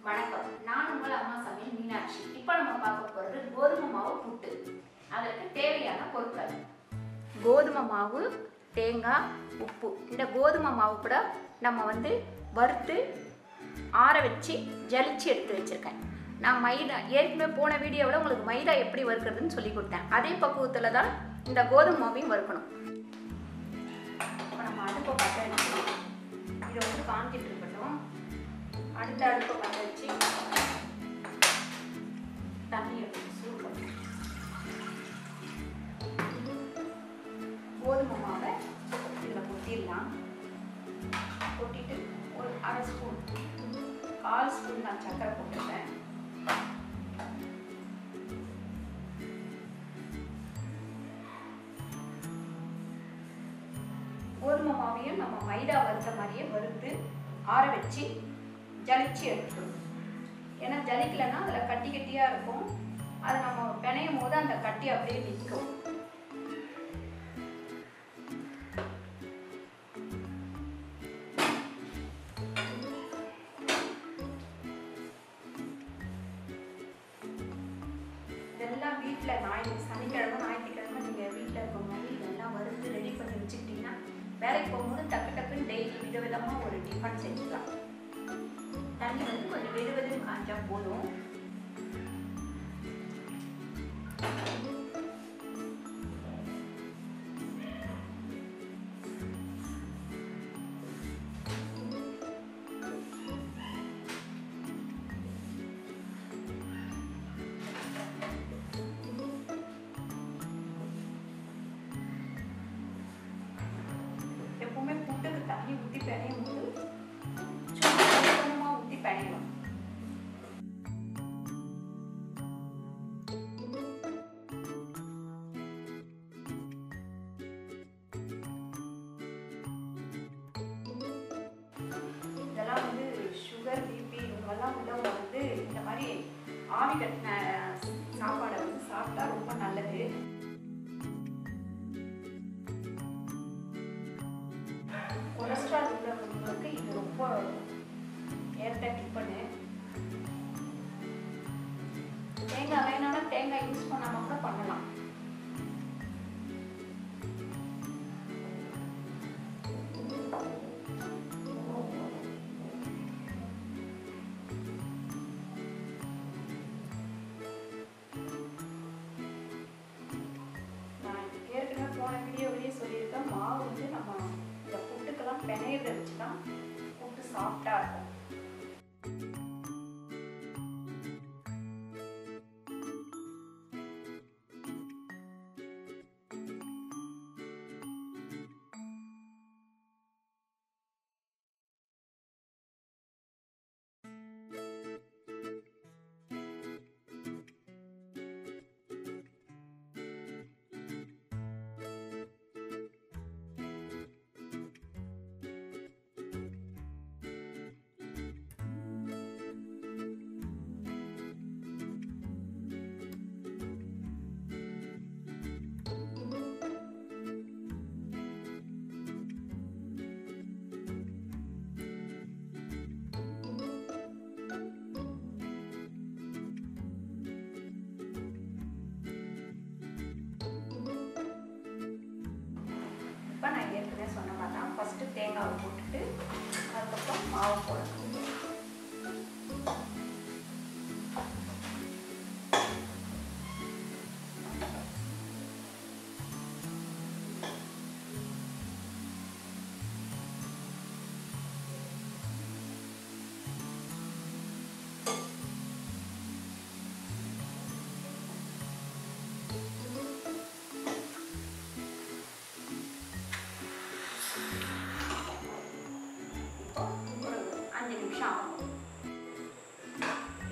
வணக்கம். நான் உங்கள் அம்மா சமையல் மீனாட்சி. இப்போ நம்ம பார்க்க போகிறது கோதுமை மாவு புட்டு. அதற்கு தேவையான பொருட்கள்: கோதுமை மாவு, தேங்காய், உப்பு. இந்த கோதுமை மாவு கூட நம்ம வறுத்து ஆற வச்சு ஜலிச்சு எடுத்து வச்சுருக்கேன். நான் மைதா ஏற்கனவே போன வீடியோவில் உங்களுக்கு மைதா எப்படி வறுக்கிறதுன்னு சொல்லி கொடுத்தேன். அதே பக்குவத்தில் தான் இந்த கோதுமை மாவையும் வறுக்கணும். இப்போ நம்ம அடுப்பை பற்ற வச்சு இதை காஞ்சிட்டு இருக்கட்டும். அடுத்த அடுப்பை பற்ற வச்சு தண்ணி எடுத்து சூடு பண்ணணும். கோதுமை மாவை இதில் கொட்டிடலாம். கொட்டிட்டு ஒரு அரை ஸ்பூன், 1/4 ஸ்பூன் நான் சர்க்கரை போட்டுருக்கேன். கோதுமை மாவையும் நம்ம மைதா வறுத்த மாதிரியே வறுத்து ஆற வச்சு ஜலிச்சு எடுத்துக்கணும். ஏன்னா ஜலிக்கலைன்னா அதில் கட்டி கட்டியாக இருக்கும். அதை நம்ம பிணையும் போது அந்த கட்டி அப்படியே நிற்கும். இதெல்லாம் வீட்டில் சனிக்கிழமை ஞாயிற்றுக்கிழமை நீங்கள் வீட்டில் இருக்கும்போது இதெல்லாம் வறுத்து ரெடி பண்ணி வச்சுக்கிட்டிங்கன்னா வேலைக்கு போகும்போது டக்கு டக்குன்னு டெய்லி விதவிதமாக ஒரு டிஃபன் செஞ்சுக்கலாம். தண்ணி கொஞ்சம் வெதுவெதுன்னு காய்ச்சா போதும். எப்பவுமே புட்டுக்கு தண்ணி ஊற்றி பிணையும் போது ஊற்றி பிணையணும். இதெல்லாம் சுகர், பிபி இவங்கெல்லாம் உள்ளவங்க இந்த மாதிரி ஆவி கட்டின சாப்பாடை சாப்பிட்டா ரொம்ப நல்லது. கொலஸ்ட்ரால் உள்ளவங்களுக்கு இது ரொம்ப ஏற்ற டிஃபனு. தேங்காய் வேணாலும் தேங்காய் யூஸ் பண்ணாம கூட பண்ணலாம். நான் ஏற்கனவே போன வீடியோவிலேயே சொல்லியிருக்கேன், மாவு நம்ம இந்த புட்டுக்கெல்லாம் பிணையதை வச்சு தான் புட்டு சாஃப்டா இருக்கும். இப்போ நான் ஏற்கனவே சொன்ன மாதிரி தான் ஃபஸ்ட்டு தேங்காவை போட்டுட்டு அதுக்கப்புறம் மாவு போடணும்.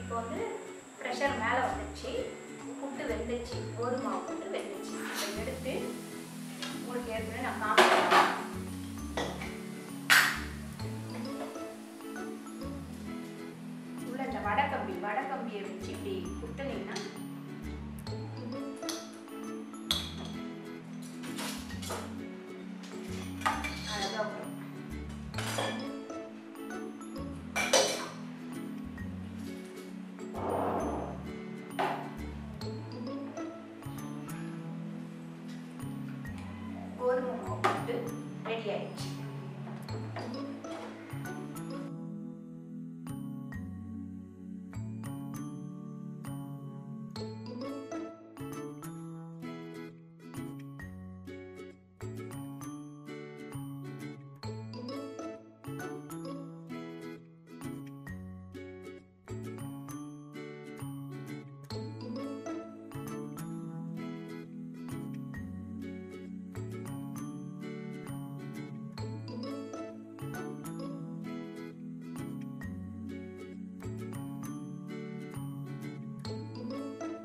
இப்போ ப்ரெஷர் மேலே வந்துடுச்சு, புட்டு வெந்துச்சு, கோதுமை மாவு புட்டு வெந்துச்சு. இதை எடுத்து உங்களுக்கு ஏற்கனவே நான் காமிக்கிறேன். உள்ள இந்த வடக்கம்பியை வச்சு இப்படி புட்டுனீங்கன்னா அழகாக வரும். கோதுமை மாவு புட்டு ரெடி ஆயிடுச்சு.